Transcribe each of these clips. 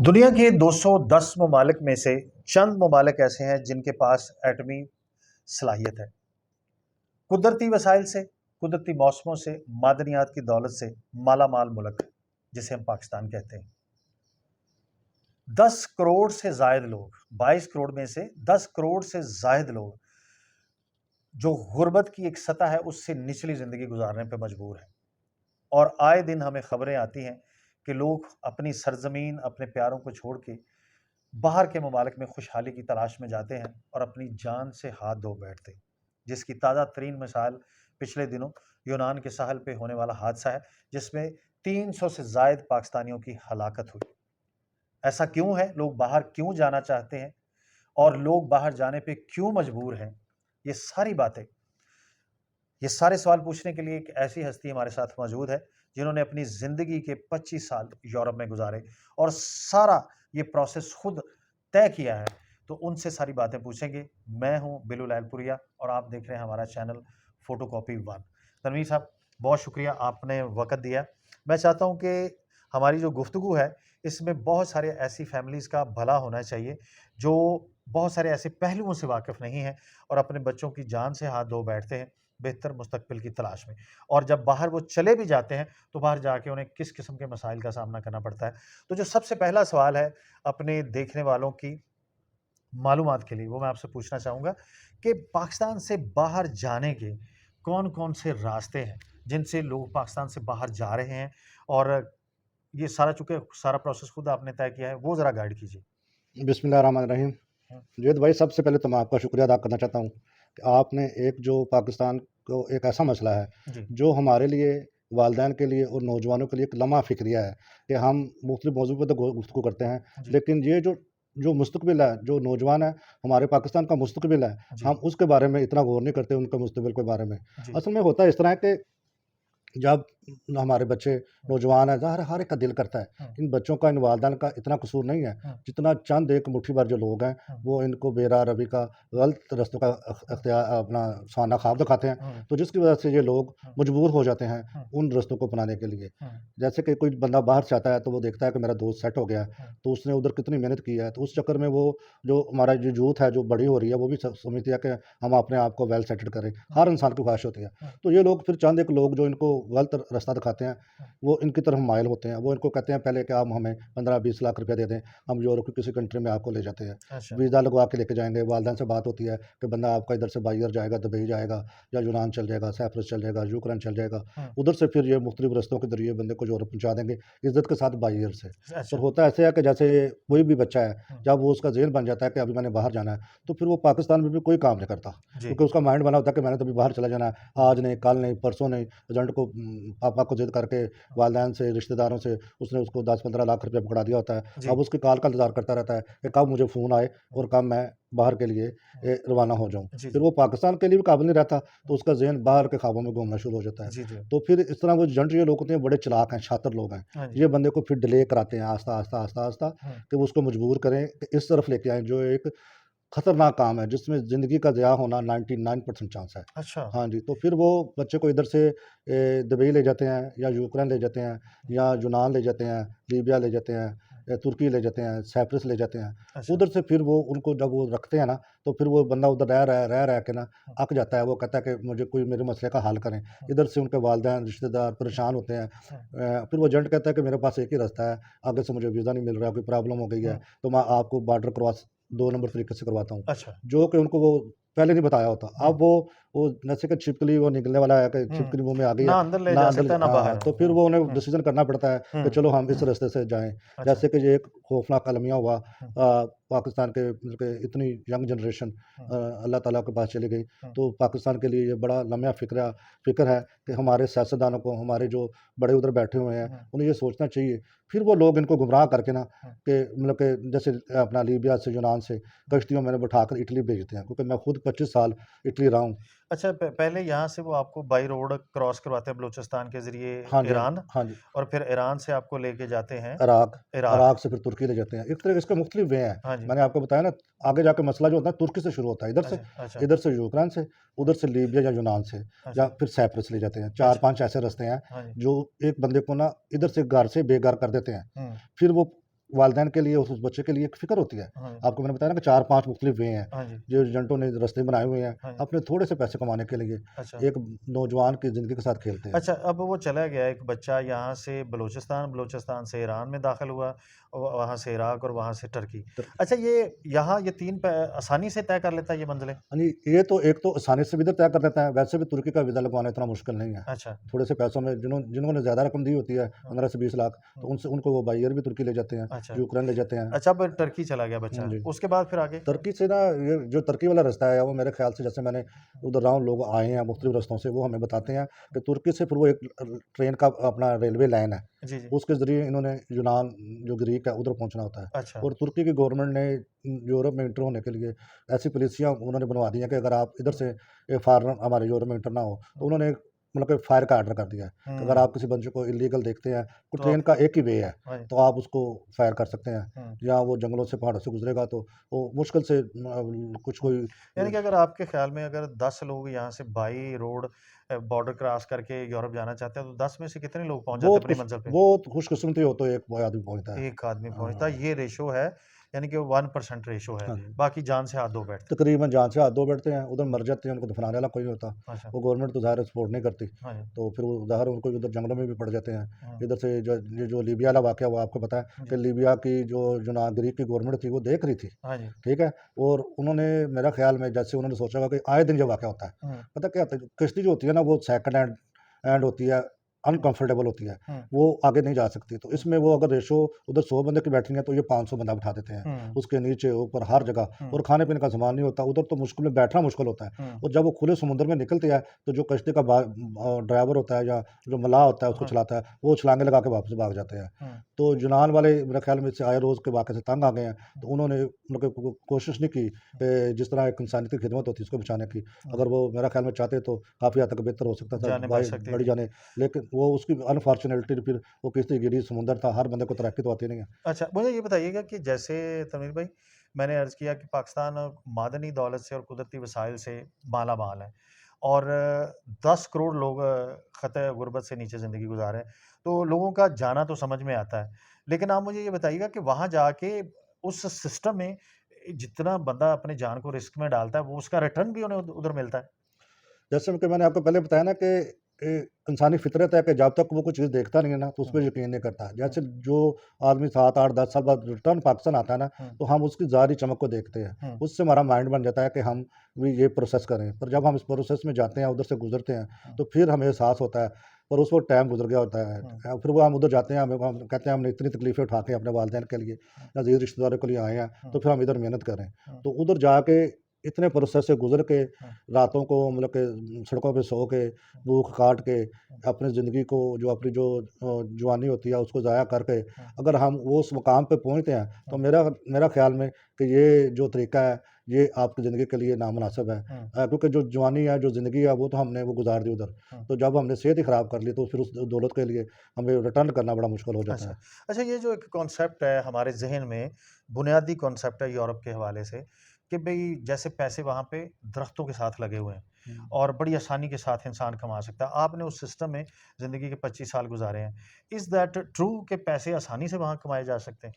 दुनिया के 210 ममालिक में से चंद ममालिक ऐसे हैं जिनके पास एटमी सलाहियत है। कुदरती वसाइल से, कुदरती मौसमों से, मादनियात की दौलत से माला माल मुल्क जिसे हम पाकिस्तान कहते हैं। 10 करोड़ से जायद लोग, 22 करोड़ में से 10 करोड़ से जायद लोग जो गुर्बत की एक सतह है उससे निचली जिंदगी गुजारने पर मजबूर हैं। और आए दिन हमें खबरें आती हैं कि लोग अपनी सरजमीन, अपने प्यारों को छोड़ के बाहर के ममालिक में खुशहाली की तलाश में जाते हैं और अपनी जान से हाथ धो बैठते हैं, जिसकी ताज़ा तरीन मिसाल पिछले दिनों यूनान के साहल पे होने वाला हादसा है, जिसमें 300 से जायद पाकिस्तानियों की हलाकत हुई। ऐसा क्यों है? लोग बाहर क्यों जाना चाहते हैं और लोग बाहर जाने पे क्यों मजबूर हैं? ये सारी बातें, ये सारे सवाल पूछने के लिए एक ऐसी हस्ती हमारे साथ मौजूद है जिन्होंने अपनी ज़िंदगी के 25 साल यूरोप में गुजारे और सारा ये प्रोसेस खुद तय किया है। तो उनसे सारी बातें पूछेंगे। मैं हूं बिलू लैलपुरिया और आप देख रहे हैं हमारा चैनल फोटोकॉपी वन। तनवीर साहब, बहुत शुक्रिया, आपने वक़्त दिया। मैं चाहता हूं कि हमारी जो गुफ्तगू है इसमें बहुत सारे ऐसी फैमिलीज़ का भला होना चाहिए जो बहुत सारे ऐसे पहलुओं से वाकिफ़ नहीं हैं और अपने बच्चों की जान से हाथ धो बैठते हैं बेहतर मुस्तकबिल की तलाश में। और जब बाहर वो चले भी जाते हैं तो बाहर जाके उन्हें किस किस्म के मसाइल का सामना करना पड़ता है। तो जो सबसे पहला सवाल है अपने देखने वालों की मालूमात के लिए, वो मैं आपसे पूछना चाहूँगा कि पाकिस्तान से बाहर जाने के कौन-कौन से रास्ते हैं जिनसे लोग पाकिस्तान से बाहर जा रहे हैं? और ये सारा, चूँकि सारा प्रोसेस खुद आपने तय किया है, वो ज़रा गाइड कीजिए। बिस्मिल्लाहिर्रहमानिर्रहीम। हुँ, जुनैद भाई, सबसे पहले तो मैं आपका शुक्रिया अदा करना चाहता हूँ कि आपने एक जो पाकिस्तान को एक ऐसा मसला है, जी, जो हमारे लिए, वालिदैन के लिए और नौजवानों के लिए एक लम्हा फ़िक्रिया है कि हम मुख्तलिफ़ मौज़ू पे तो गुफ्तगू करते हैं, जी, लेकिन ये जो जो मुस्तकबिल है, जो नौजवान है, हमारे पाकिस्तान का मुस्तकबिल है, जी, हम उसके बारे में इतना गौर नहीं करते, उनके मुस्तकबिल के बारे में। जी। असल में होता इस तरह है कि जब हमारे बच्चे हुँ, नौजवान हैं, ज़ाहिर है हर एक का दिल करता है। हुँ, इन बच्चों का, इन वालिदैन का इतना कसूर नहीं है, हुँ, जितना चंद एक मुट्ठी भर जो लोग हैं, हुँ, वो इनको बेराह रवी का, गलत रास्तों का हुँ, अख्तियार अपना साना ख्वाब दिखाते हैं। हुँ, तो जिसकी वजह से ये लोग हुँ, मजबूर हो जाते हैं हुँ, उन रास्तों को अपनाने के लिए। हुँ, जैसे कि कोई बंदा बाहर से आता है, तो वो देखता है कि मेरा दोस्त सेट हो गया है, हुँ, तो उसने उधर कितनी मेहनत की है, तो उस चक्कर में वो, जो हमारा जो यूथ है, जो बड़ी हो रही है, वो भी समझती है कि हम अपने आप को वेल सेटल्ड करें। हुँ, हर इंसान की ख्वाहिश होती है। हुँ, तो ये लोग फिर चंद एक लोग जो इनको गलत रास्ता दिखाते हैं, हुँ, वो इनकी तरफ माइल होते हैं। वो इनको कहते हैं पहले कि आप हमें 15-20 लाख रुपए दे दें, हम यूरोप की किसी कंट्री में आपको ले जाते हैं। अच्छा, वीज़ा लगवा के लेके जाएँगे, वालिदैन से बात होती है कि बंदा आपका इधर से बाहर जाएगा, दुबई जाएगा या यूनान चल जाएगा, साइप्रस चल जाएगा, यूक्रेन चल जाएगा। हुँ, उधर से फिर ये मुख्तलिफ रास्तों के ज़रिए बंदे को यूरोप पहुँचा देंगे, इज़्ज़त के साथ बाहर से। पर अच्छा, होता ऐसे है कि जैसे कोई भी बच्चा है, हुँ, जब वो उसका ज़हन बन जाता है कि अभी मैंने बाहर जाना है, तो फिर वो पाकिस्तान में भी कोई काम नहीं करता। जी, क्योंकि उसका माइंड बना होता है कि मैंने तो अभी बाहर चला जाना है, हुँ, आज नहीं, कल नहीं, परसों नहीं। एजेंट को पापा को ज़िद करके, हुँ, वालिदैन से, रिश्तेदारों से उसने उसको 10-15 लाख रुपए पकड़ा दिया होता है। जी, अब उसकी कॉल का इंतज़ार करता रहता है कि कब मुझे फ़ोन आए हुँ, और कब मैं बाहर के लिए हुँ, रवाना हो जाऊँ। जी, फिर जी, वो पाकिस्तान के लिए भी काबिल नहीं रहता, तो हुँ, उसका ज़हन बाहर के ख्वाबों में घूमना शुरू हो जाता है। जी, जी, तो फिर इस तरह वो एजेंट, ये लोग होते हैं, बड़े चालाक हैं, शातिर लोग हैं। हाँ जी, ये बंदे को फिर डिले कराते हैं आहिस्ता, आहिस्ता, आहिस्ता, आहिस्ता, हुँ, कि वो उसको मजबूर करें कि इस तरफ लेके आएँ, जो एक खतरनाक काम है, जिसमें ज़िंदगी का ज़िया होना 99% चांस है। अच्छा, हाँ जी, तो फिर वो बच्चे को इधर से दुबई ले जाते हैं, या यूक्रेन ले जाते हैं, हुँ, या यूनान ले जाते हैं, लीबिया ले जाते हैं, हुँ, तुर्की ले जाते हैं, साइप्रस ले जाते हैं। अच्छा, उधर से फिर वो उनको जब वो रखते हैं ना, तो फिर वो बंदा उधर रह के ना हुँ, अक जाता है। वो कहता है कि मुझे कोई मेरे मसले का हल करें। हुँ, इधर से उनके वालिदैन, रिश्तेदार हुँ, परेशान होते हैं। हुँ, फिर वो एजेंट कहता है कि मेरे पास एक ही रास्ता है, आगे से मुझे वीज़ा नहीं मिल रहा, कोई प्रॉब्लम हो गई है, हुँ, तो मैं आपको बॉर्डर क्रॉस 2 नंबर तरीके से करवाता हूँ। अच्छा, जो कि उनको वो पहले नहीं बताया होता। हुँ, अब वो जैसे कि छिपकली वो निकलने वाला है, कि हुँ, छिपकली मुँह में आ गई है, ना अंदर ले ना जा अंदर सकता है, ना हाँ, बाहर। तो फिर हुँ, वो उन्हें हुँ, डिसीज़न करना पड़ता है कि हुँ, चलो हम इस रास्ते से जाएँ। अच्छा, जैसे कि ये एक खौफनाक अलमिया हुआ, हुँ, पाकिस्तान के मतलब कि इतनी यंग जनरेशन हुँ, अल्लाह ताला के पास चली गई। हुँ, तो पाकिस्तान के लिए ये बड़ा लम्हा फ़िक्र है कि हमारे सियासतदानों को, हमारे जो बड़े उधर बैठे हुए हैं, हुँ, उन्हें ये सोचना चाहिए। फिर वो लोग इनको गुमराह करके ना, हुँ, कि मतलब कि जैसे अपना लीबिया से, यूनान से हुँ, कश्तियों में बिठाकर इटली भेजते हैं, क्योंकि मैं खुद 25 साल इटली रहा हूँ। अच्छा, पहले यहाँ से वो आपको बाई रोड क्रॉस करवाते हैं बलूचिस्तान के ज़रिए हाँ जी, हाँ जी। ईरान, हाँ जी। और फिर ईरान से आपको लेके जाते हैं इराक, इराक। इराक से फिर तुर्की ले जाते हैं। एक तरह इसके मुख्तलिफ वे हैं। हाँ जी। मैंने आपको बताया ना, आगे जाके मसला जो होता है तुर्की से शुरू होता है, अच्छा, अच्छा, इधर से यूक्रेन से, उधर से लीबिया या यूनान से, या अच्छा, फिर साइप्रस ले जाते हैं। अच्छा। 4-5 ऐसे रास्ते हैं हाँ जी। जो एक बंदे को ना इधर से घर से बेघर कर देते हैं। हुँ, फिर वो वालिदैन के लिए, उस बच्चे के लिए एक फ़िक्र होती है। हाँ जी, आपको मैंने बताया ना कि 4-5 मुख्तलिफ वे हैं, हाँ जी, जो एजेंटों ने रास्ते बनाए हुए हैं, हाँ जी। अपने थोड़े से पैसे कमाने के लिए, अच्छा। एक नौजवान की ज़िंदगी के साथ खेलते हैं। अच्छा, अब वो चला गया एक बच्चा यहाँ से बलूचिस्तान, बलूचिस्तान से ईरान में दाखिल हुआ, वहाँ से इराक और वहाँ से टर्की। तो अच्छा, ये 3 आसानी से तय कर लेता है ये मंज़िलें? हाँ जी, ये तो एक तो आसानी से भी इधर तय कर देता है, वैसे भी तुर्की का वीज़ा लगवाना इतना मुश्किल नहीं है। अच्छा। थोड़े से पैसों में जिन्होंने ज़्यादा रकम दी होती है, हाँ, 15 से 20 लाख, तो हाँ। उनसे उनको वो बाई एयर भी तुर्की ले जाते हैं, अच्छा। यूक्रेन ले जाते हैं। अच्छा, अब टर्की चला गया बच्चा, जी। उसके बाद फिर आगे? तुर्की से ना, ये जो तुर्की वाला रास्ता है, वो मेरे ख़्याल से, जैसे मैंने उधर रहा हूँ, लोग आए हैं मुख्तलिफ रास्तों से, वो हमें बताते हैं कि तुर्की से फिर वो एक ट्रेन का अपना रेलवे लाइन है, जी, जी। उसके ज़रिए इन्होंने यूनान, जो ग्रीक है, उधर पहुँचना होता है। अच्छा। और तुर्की की गवर्नमेंट ने यूरोप में इंटर होने के लिए ऐसी पॉलिसियाँ उन्होंने बनवा दी हैं कि अगर आप इधर से फॉरेनर हमारे यूरोप में इंटर ना हो, तो उन्होंने मतलब कि फायर का ऑर्डर कर दिया है कि अगर हुँ, आप किसी बंदे को इल्लीगल देखते हैं, तो तो ट्रेन आप का एक ही वे है, हाँ जी। तो आप उसको फायर कर सकते हैं। हुँ। या वो जंगलों से, पहाड़ों से गुज़रेगा तो वो मुश्किल से कुछ हुँ। कोई यानी कि अगर आपके ख़्याल में अगर 10 लोग यहाँ से बाई रोड बॉर्डर क्रॉस करके यूरोप जाना चाहते हैं, तो 10 में से कितने लोग पहुँच जाते हैं अपनी मंज़िल पे? बहुत खुशकिस्मती हो तो एक वो आदमी पहुँचता है। 1 आदमी पहुँचता है, हाँ, ये रेशो है, यानी कि 1% रेशो है, हाँ जी। बाकी जान से हाथ धो बैठते हैं। तकरीबन जान से हाथ धो बैठते हैं, उधर हुँ, मर जाते हैं, उनको दफनाने वाला कोई नहीं होता। अच्छा, वो गवर्नमेंट तो ज़ाहिर है सपोर्ट नहीं करती, हाँ जी, तो फिर वो ज़ाहिर है उनको उधर जंगलों में भी पड़ जाते हैं। हुँ, इधर से जो लीबिया वाला वाक़या हुआ, आपको पता है जी, कि लीबिया की जो नागरिक की गवर्नमेंट थी, वो देख रही थी, हाँ जी, ठीक है? और उन्होंने, मेरा ख़्याल में, जैसे उन्होंने सोचा होगा कि आए दिन ये वाक़या होता है। हुँ, पता क्या होता है, कश्ती जो होती है ना, वो सेकंड हैंड होती है, हुँ, अनकम्फर्टेबल होती है, हुँ, वो आगे नहीं जा सकती। तो हुँ, इसमें वो अगर रेशो उधर 100 बंदे की बैठनी है, तो ये 500 बंदा बिठा देते हैं। हुँ, उसके नीचे, ऊपर, हर जगह। हुँ, और खाने-पीने का सामान नहीं होता, उधर तो मुश्किल में बैठना मुश्किल होता है। हुँ, और जब वो खुले समुद्र में निकलते हैं, तो जो कश्ती का ड्राइवर होता है, या जो मलाह होता है उसको हाँ, चलाता है, वो छलांगे लगा के वापस भाग जाते हैं। हुँ, तो यूनान वाले मेरे ख़्याल में इससे आए रोज़ के वाक़ये से तंग आ गए हैं, हुँ, तो उन्होंने मतलब को कोशिश नहीं की हुँ, कि जिस तरह एक इंसानियत की खिदमत होती है उसको बचाने की। हुँ, अगर वो मेरा ख़्याल में चाहते तो काफ़ी हद तक बेहतर हो सकता था, जानें बच बाई सकती बड़ी थी। जानें, लेकिन वो उसकी अनफॉर्चुनेटली फिर वो किश्ती गिरी, समुंदर था, हर बंदे को तरक्की तो आती नहीं है। अच्छा, मुझे ये बताइएगा कि जैसे तनवीर भाई, मैंने अर्ज़ किया कि पाकिस्तान मादनी दौलत से और कुदरती वसाइल से माला-माल है, और 10 करोड़ लोग ख़त गुर्बत से नीचे ज़िंदगी गुज़ार रहे हैं। तो लोगों का जाना तो समझ में आता है, लेकिन आप मुझे ये बताइएगा कि वहाँ जाके उस सिस्टम में जितना बंदा अपनी जान को रिस्क में डालता है, वो उसका रिटर्न भी उन्हें उधर मिलता है? जैसे कि मैंने आपको पहले बताया ना कि इंसानी फितरत है कि जब तक वो कोई चीज़ देखता नहीं है ना, तो उस हुँ, पे यकीन नहीं करता। हुँ, जैसे जो आदमी 7, 8, 10 साल बाद रिटर्न पाकिस्तान आता है ना, हुँ, तो हम उसकी ज़ाहिरी चमक को देखते हैं। हुँ, उससे हमारा माइंड बन जाता है कि हम भी ये प्रोसेस करें। पर जब हम इस प्रोसेस में जाते हैं, उधर से गुज़रते हैं, हुँ, तो फिर हमें एहसास होता है, पर उस वक़्त टाइम गुज़र गया होता है। हुँ, फिर वो हम उधर जाते हैं, हम कहते हैं हमने इतनी तकलीफ़ें उठा के अपने वालिदैन के लिए, हुँ, अज़ीज़ रिश्तेदारों के लिए आए हैं, हुँ, तो फिर हम इधर मेहनत करें। हुँ, तो उधर जाके इतने प्रोसेस से गुज़र के, हुँ, रातों को मतलब कि सड़कों पे सो के, हुँ, भूख काट के, हुँ, अपनी ज़िंदगी को, जो अपनी जो जवानी होती है उसको ज़ाया करके, हुँ, अगर हम वो उस मुकाम पे पहुँचते हैं, तो हुँ, मेरा मेरा ख़्याल में कि ये जो तरीका है, ये आपकी ज़िंदगी के लिए नामुनासिब है। हुँ, क्योंकि जो जवानी है, जो ज़िंदगी है, वो तो हमने वो गुज़ार दी उधर। हुँ। तो जब हमने सेहत ही ख़राब कर ली, तो फिर उस दौलत के लिए हमें रिटर्न करना बड़ा मुश्किल हो जाता अच्छा। है। अच्छा, ये जो एक कॉन्सेप्ट है हमारे ज़हन में, बुनियादी कॉन्सेप्ट है यूरोप के हवाले से, कि भई जैसे पैसे वहाँ पे दरख्तों के साथ लगे हुए हैं हुँ। और बड़ी आसानी के साथ इंसान कमा सकता है। आपने उस सिस्टम में ज़िंदगी के 25 साल गुज़ारे हैं। इज़ दैट ट्रू कि पैसे आसानी से वहाँ कमाए जा सकते हैं?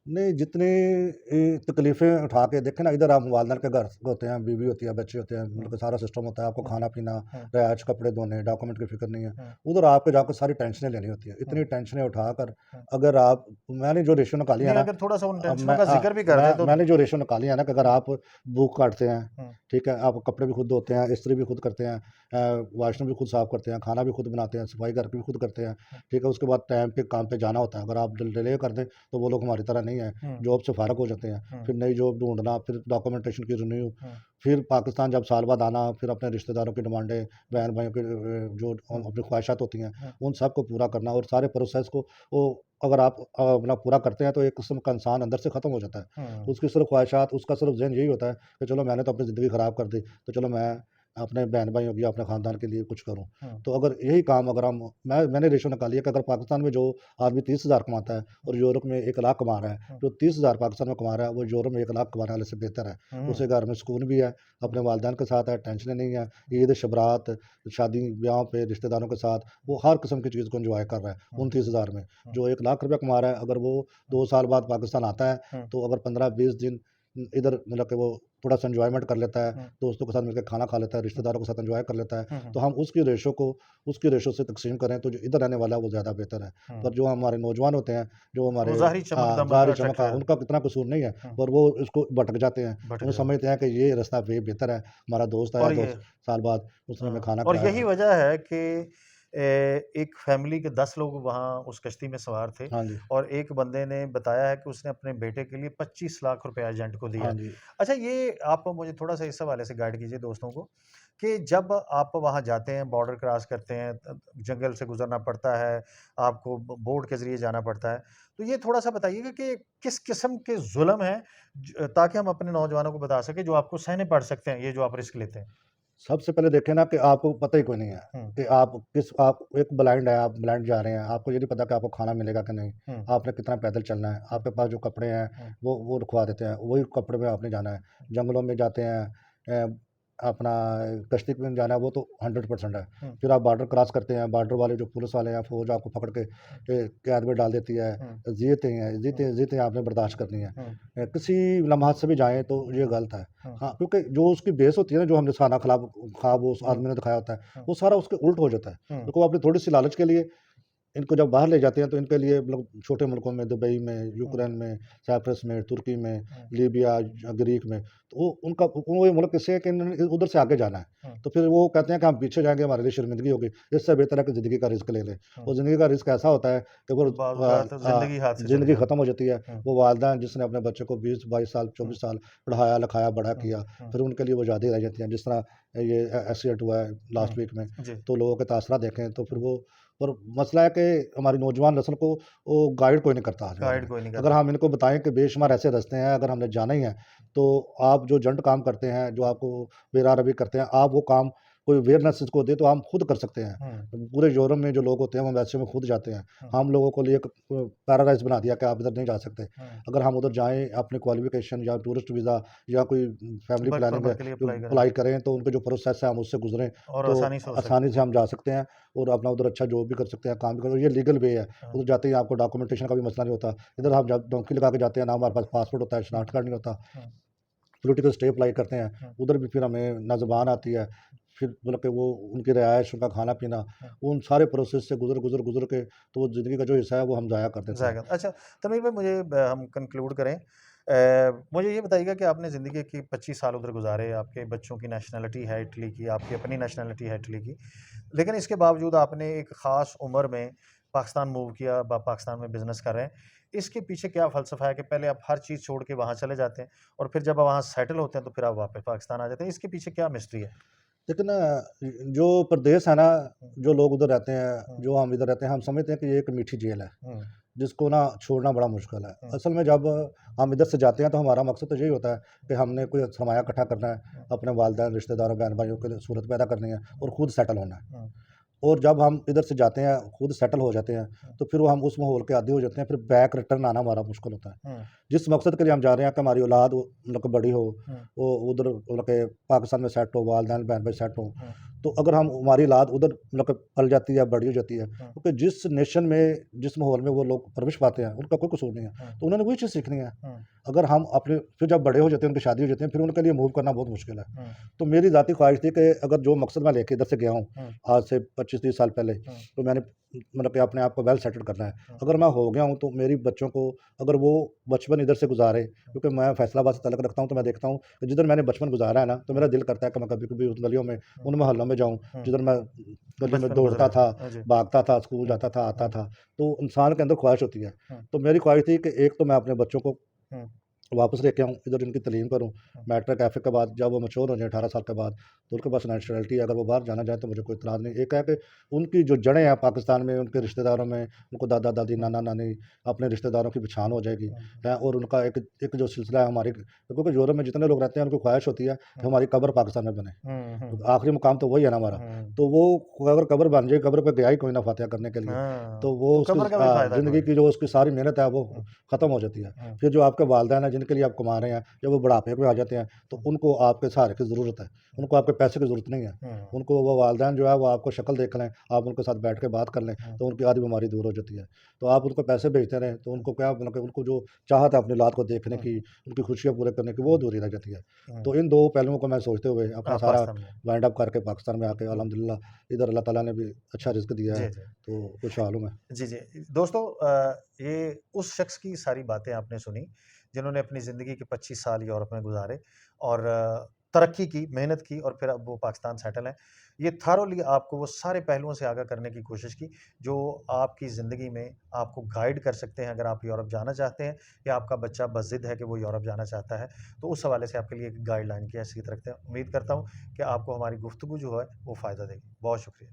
नहीं, जितनी तकलीफ़ें उठा के देखें ना, इधर आप वालिदैन के घर होते हैं, बीवी होती है, बच्चे होते हैं, हुँ, मतलब कि सारा सिस्टम होता है, आपको हुँ, खाना-पीना, हुँ, रिहाइश, कपड़े धोने, डॉक्यूमेंट की फ़िक्र नहीं है। हुँ, उधर आपको जाकर सारी टेंशनें लेनी होती है। हुँ, इतनी टेंशनें उठाकर, हुँ। अगर आप, मैंने जो रेशियो निकाली है नहीं, ना, अगर थोड़ा-सा उन अब टेंशनों का ज़िक्र भी कर दें तो मैंने जो रेशियो निकाली है ना, कि अगर हुँ, आप बुक काटते हैं, हुँ, ठीक है, आप कपड़े भी खुद धोते हैं, इस्त्री भी खुद करते हैं, वॉशरूम भी खुद साफ़ करते हैं, खाना भी खुद बनाते हैं, सफाई घर की भी खुद करते हैं, हुँ, ठीक है, उसके बाद टाइम पे काम पे जाना होता है। अगर आप डिले कर दें, तो वो लोग हमारी तरह नहीं नहीं है, हुँ, जॉब से फ़ारिग हो जाते हैं, हुँ, फिर नई जॉब ढूँढना, फिर डॉक्यूमेंटेशन की रिन्यू, हुँ, फिर पाकिस्तान जब साल बाद आना, फिर अपने रिश्तेदारों की डिमांडें, बहन-भाइयों की जो हुँ, अपनी ख्वाहिशात होती हैं, हुँ, उन सब को पूरा करना और सारे प्रोसेस को वो अगर आप अपना पूरा करते हैं, तो एक किस्म का इंसान अंदर से ख़त्म हो जाता है। हुँ, उसकी सिर्फ़ ख्वाहिशात, उसका सिर्फ़ ज़हन यही होता है कि चलो मैंने तो अपनी ज़िंदगी ख़राब कर दी, तो चलो मैं अपने बहन-भाइयों की, अपने ख़ानदान के लिए कुछ करूँ। हुँ, तो अगर यही काम अगर हम मैंने रेशो निकाली है कि अगर पाकिस्तान में जो आदमी 30,000 कमाता है और हुँ, यूरोप में 1 लाख कमा रहा है, हुँ, जो 30,000 पाकिस्तान में कमा रहा है, वो यूरोप में 1 लाख कमाने वाले से बेहतर है। हुँ, उसे घर में सुकून भी है, हुँ, अपने वालिदैन के साथ है, टेंशनें नहीं है, हुँ, ईद, शब-रात, शादी-ब्याहों पे रिश्तेदारों के साथ वो हर किस्म की चीज़ को एन्जॉय कर रहा है, हुँ, 29,000 में। हुँ, जो 1 लाख रुपया कमा रहा है, अगर वो हुँ, 2 साल बाद पाकिस्तान आता है, हुँ, तो अगर 15-20 दिन इधर मतलब कि वो थोड़ा-सा एन्जॉयमेंट कर लेता है, हुँ, दोस्तों के साथ मिलके खाना खा लेता है, हुँ, रिश्तेदारों के साथ एन्जॉय कर लेता है, हुँ, हुँ, तो हम उसकी रेशो से तक़सीम करें, तो जो इधर रहने वाला है, वो ज़्यादा बेहतर है। हुँ। पर जो हमारे नौजवान होते हैं, जो वो हमारे ज़ाहिरी चमक-दमक ज़ाहिर चमक अट्रैक्शन। उनका कितना कसूर नहीं है, हुँ, पर वो इसको भटक जाते हैं। भटक उन्हें जाते हैं। समझते हैं कि ये रास्ता बेहतर है, हमारा दोस्त आया और 2 ये साल बाद, उसने हमें हाँ, खाना और खिलाया। यही वजह है कि एक फैमिली के 10 लोग वहाँ उस कश्ती में सवार थे हाँ जी, और एक बंदे ने बताया है कि उसने अपने बेटे के लिए 25 लाख रुपए एजेंट को दिया हाँ है। जी। अच्छा, ये आप मुझे थोड़ा-सा इस हवाले से गाइड कीजिए दोस्तों को कि जब आप वहाँ जाते हैं, बॉर्डर क्रॉस करते हैं, जंगल से गुज़रना पड़ता है, आपको ब बोट के ज़रिए जाना पड़ता है। तो ये थोड़ा-सा बताइएगा कि किस किस्म के ज़ुल्म हैं ताकि हम अपने नौजवानों को बता सकें जो आपको सहने पड़ सकते हैं, ये जो आप रिस्क लेते हैं? सबसे पहले देखें ना कि आपको पता ही कोई नहीं है हुँ, कि आप एक ब्लाइंड है, आप ब्लाइंड जा रहे हैं, आपको ये नहीं पता कि आपको खाना मिलेगा कि नहीं, हुँ, आपने कितना पैदल चलना है, हुँ, आपके पास जो कपड़े हैं, हुँ, वो रुकवा देते हैं, वही कपड़े में आपने जाना है। जंगलों में जाते हैं अपना कश्ती में जाना है, वो तो 100% है। हुँ, फिर आप बॉर्डर क्रॉस करते हैं, बॉर्डर वाले जो पुलिस वाले हैं, फ़ौज आपको पकड़ के कैद में डाल देती है। हुँ, हुँ, ज़िद्दें आपने बर्दाश्त करनी है। हुँ, किसी लम्हात से भी जाएँ तो ये गलत है। हुँ, हाँ, क्योंकि जो उसकी बेस होती है ना, जो हमने खाना ख्वाब उस हुँ, आदमी ने दिखाया होता है, हुँ, वो सारा उसके उल्ट हो जाता है। हुँ, देखो, अपनी थोड़ी-सी लालच के लिए इनको जब बाहर ले जाते हैं, तो इनके लिए मतलब छोटे मुल्कों में, दुबई में, हुँ, यूक्रेन में, साइप्रस में, तुर्की में, हुँ, लीबिया, ग्रीक में, तो वो ये मुल्क किससे है कि इन्होंने उधर से आगे जाना है। हुँ, तो फिर वो कहते हैं कि हम पीछे जाएँगे, हमारे लिए शर्मिंदगी होगी। इससे बेहतर है कि ज़िंदगी का रिस्क ले लें। हुँ, और ज़िंदगी का रिस्क ऐसा होता है कि वो कि बाज़ औक़ात ज़िंदगी हाथ से चली ज़िंदगी जाए। ख़त्म हो जाती है। हुँ, वो वालिदैन जिसने अपने बच्चे को 20-22 साल, हुँ, 24 साल पढ़ाया, लिखाया, बड़ा हुँ, किया, हुँ, फिर उनके लिए वो यादें रह जाती हैं। जिस तरह ये एक्सीडेंट हुआ है हुँ, लास्ट वीक में, जी, तो लोगों के तासरा देखें, तो फिर हुँ, वो पर मसला है कि हमारी नौजवान नस्ल को वो गाइड कोई नहीं करता आज के ज़माने गाइड में। कोई नहीं अगर करता। हम इनको बताएँ कि बेशुमार ऐसे रास्ते हैं, अगर हमने जाना ही है, तो आप जो जंट काम करते हैं, जो आपको बेरारवी करते हैं, आप वो काम कोई अवेयरनेस इसको दे, तो हम खुद कर सकते हैं। हुँ, पूरे यूरोप में जो लोग होते हैं, वो एम्बेसी में खुद जाते हैं। हुँ, हम लोगों के लिए एक पैराडाइज़ बना दिया कि आप इधर नहीं जा सकते। हुँ, अगर हम उधर जाएँ, अपनी क्वालिफ़िकेशन या टूरिस्ट वीज़ा या कोई फैमिली वर्क प्लानिंग है, परमिट के लिए जो अप्लाई करें अप्लाई करें, तो उनके जो प्रोसेस है, हम उससे गुज़रें, और तो आसानी से हो सकता आसानी है। से हम जा सकते हैं और अपना उधर अच्छा जॉब भी कर सकते हैं, काम भी कर, ये लीगल वे है। हाँ, उधर जाते ही आपको डॉक्यूमेंटेशन का भी मसला नहीं होता। हुँ, इधर हम जब डोंकी लगा के जाते हैं, ना हमारे पास पासपोर्ट होता है, हुँ, शनाख्त कार्ड नहीं होता। हुँ, पॉलिटिकल स्टे अप्लाई करते हैं, हुँ, उधर भी फिर हमें ना ज़ुबान आती है, फिर मतलब कि वो उनकी रिहाइश, उनका खाना-पीना, हुँ, उन सारे प्रोसेस से गुज़र के, तो वो ज़िंदगी का जो हिस्सा है, वो हम ज़ाया कर देते हैं। ज़ायक़ा अच्छा, तमीर भाई मुझे हम कंक्लूड करें। मुझे ये बताइएगा कि आपने ज़िंदगी के 25 साल उधर गुज़ारे, आपके बच्चों की नेशनैलिटी है इटली की, आपकी अपनी नेशनैलिटी है इटली की। लेकिन इसके बावजूद आपने एक ख़ास उम्र में पाकिस्तान मूव किया, पाकिस्तान में बिज़नेस कर रहे हैं। इसके पीछे क्या फ़लसफ़ा है कि पहले आप हर चीज़ छोड़ के वहाँ चले जाते हैं और फिर जब आप वहाँ सेटल होते हैं, तो फिर आप वापस पाकिस्तान आ जाते हैं। इसके पीछे क्या मिस्ट्री है? लेकिन जो प्रदेश है ना, हुँ, जो लोग उधर रहते हैं, हुँ, जो हम इधर रहते हैं, हम समझते हैं कि ये एक मीठी झील है, हुँ, जिसको ना छोड़ना बड़ा मुश्किल है। हुँ, असल में जब हम इधर से जाते हैं, तो हमारा मकसद तो यही होता है कि हमने कोई सरमाया इकट्ठा करना है, हुँ, अपने वालिदैन, रिश्तेदारों, बहन-भाइयों के लिए सूरत पैदा करनी है और हुँ, खुद सेटल होना है। हुँ, और जब हम इधर से जाते हैं, खुद सेटल हो जाते हैं, हुँ, तो फिर वो हम उस माहौल के आदी हो जाते हैं, फिर बैक रिटर्न आना हमारा मुश्किल होता है। हुँ, जिस मकसद के लिए हम जा रहे हैं कि हमारी औलाद मतलब कि बड़ी हो, हुँ, वो उधर मतलब कि पाकिस्तान में सेट हो, वालिदैन बहन-भाई सेट हों, हुँ, तो अगर हम हमारी औलाद उधर मतलब कि पल जाती है, बड़ी हो जाती है, हुँ, क्योंकि जिस नेशन में, जिस माहौल में वो लोग परवरिश पाते हैं, उनका कोई कसूर नहीं है, हुँ, तो उन्होंने वही चीज़ सीखनी है। हुँ, अगर हम अपने फिर जब बड़े हो जाते हैं, उनकी शादी हो जाती है, फिर उनके लिए मूव करना बहुत मुश्किल है। हुँ, तो मेरी ज़ाती ख्वाहिश थी कि अगर जो मकसद मैं लेके इधर से गया हूँ, हुँ, आज से 25-30 साल पहले, हुँ, तो मैंने मतलब कि अपने आप को वेल सेटल्ड करना है। हुँ, अगर मैं हो गया हूँ तो मेरी बच्चों को अगर वो बचपन इधर से गुज़ारे, क्योंकि मैं फैसलाबाद से ताल्लुक़ रखता हूँ, तो मैं देखता हूँ कि जिधर मैंने बचपन गुज़ारा है ना, तो हुँ, मेरा दिल करता है कि मैं कभी-कभी उन गलियों में, हुँ, उन मोहल्लों में जाऊँ, हुँ। जिधर मैं गली में बचपन गुज़रा दौड़ता है। था, जी। भागता था, स्कूल हुँ, जाता था, आता हुँ, था। तो इंसान के अंदर ख़्वाहिश होती है। हुँ, तो मेरी ख़्वाहिश थी कि एक तो मैं अपने बच्चों को हुँ, वापस लेके आऊँ, इधर इनकी तालीम करूँ। हुँ, मैट्रिक, एफ़ए के बाद जब वो मैच्योर हो जाएँ 18 साल के बाद, तो उनके पास नेशनैलिटी है, अगर वो बाहर जाना चाहें तो मुझे कोई इतराज़ नहीं। एक है कि उनकी जो जड़ें हैं पाकिस्तान में, उनके रिश्तेदारों में, उनको दादा-दादी, हुँ, नाना-नानी, अपने रिश्तेदारों की पहचान हो जाएगी, हुँ, हुँ, हैं, और उनका एक एक जो सिलसिला है हमारी, क्योंकि यूरोप में जितने लोग रहते हैं, उनको ख्वाहिश होती है कि हुँ, हमारी कब्र पाकिस्तान में बने। हुँ, हुँ, तो आखिरी मुकाम तो वही है ना हमारा। हुँ। तो वो अगर कब्र बन जाए, कब्र पे गया ही कोई ना फ़ातिहा करने के लिए, हाँ, तो वो तो उसकी कब्र का भी फ़ायदा ज़िंदगी कोई। की जो उसकी सारी मेहनत है, वो हुँ, ख़त्म हो जाती है। हुँ, फिर जो आपके वालिदैन हैं, जिनके लिए आप कमा रहे हैं, जब वो बुढ़ापे में आ जाते हैं, तो हुँ, उनको आपके सहारे की ज़रूरत है। हुँ, उनको आपके पैसे की ज़रूरत नहीं है। हुँ, उनको वो वालिदैन जो है, वो आपको शक्ल देख लें, आप उनके साथ बैठ के बात कर लें, हुँ, तो उनकी आधी बीमारी दूर हो जाती है। तो आप उनको पैसे भेजते रहें, तो उनको क्या, मतलब कि उनको जो चाहत है अपनी औलाद को देखने हुँ, की, उनकी खुशियाँ पूरे करने की, वो हुँ, अधूरी रह जाती है। हुँ। तो इन 2 पहलुओं को मैं सोचते हुए अपना आप सारा पाकिस्तान में। वाइंड अप करके पाकिस्तान में आके हुँ, अल्हम्दुलिल्लाह इधर अल्लाह ताला ने भी अच्छा रिज़्क दिया है, जी, जी। तो खुशहाल हूँ मैं। जी, जी। दोस्तों ये उस शख्स की सारी बातें आपने सुनी, जिन्होंने अपनी ज़िंदगी के 25 साल यूरोप में गुज़ारे और तरक्की की, मेहनत की और फिर अब वो पाकिस्तान सेटल हैं। ये थॉरोली आपको वो सारे पहलुओं से आगाह करने की कोशिश की, जो आपकी ज़िंदगी में आपको गाइड कर सकते हैं अगर आप यूरोप जाना चाहते हैं या आपका बच्चा बज़िद है कि वो यूरोप जाना चाहता है, तो उस हवाले से आपके लिए एक गाइडलाइन की हैसियत रखते हैं। उम्मीद करता हूँ कि आपको हमारी गुफ्तगू जो है, वो फ़ायदा देगी। बहुत शुक्रिया।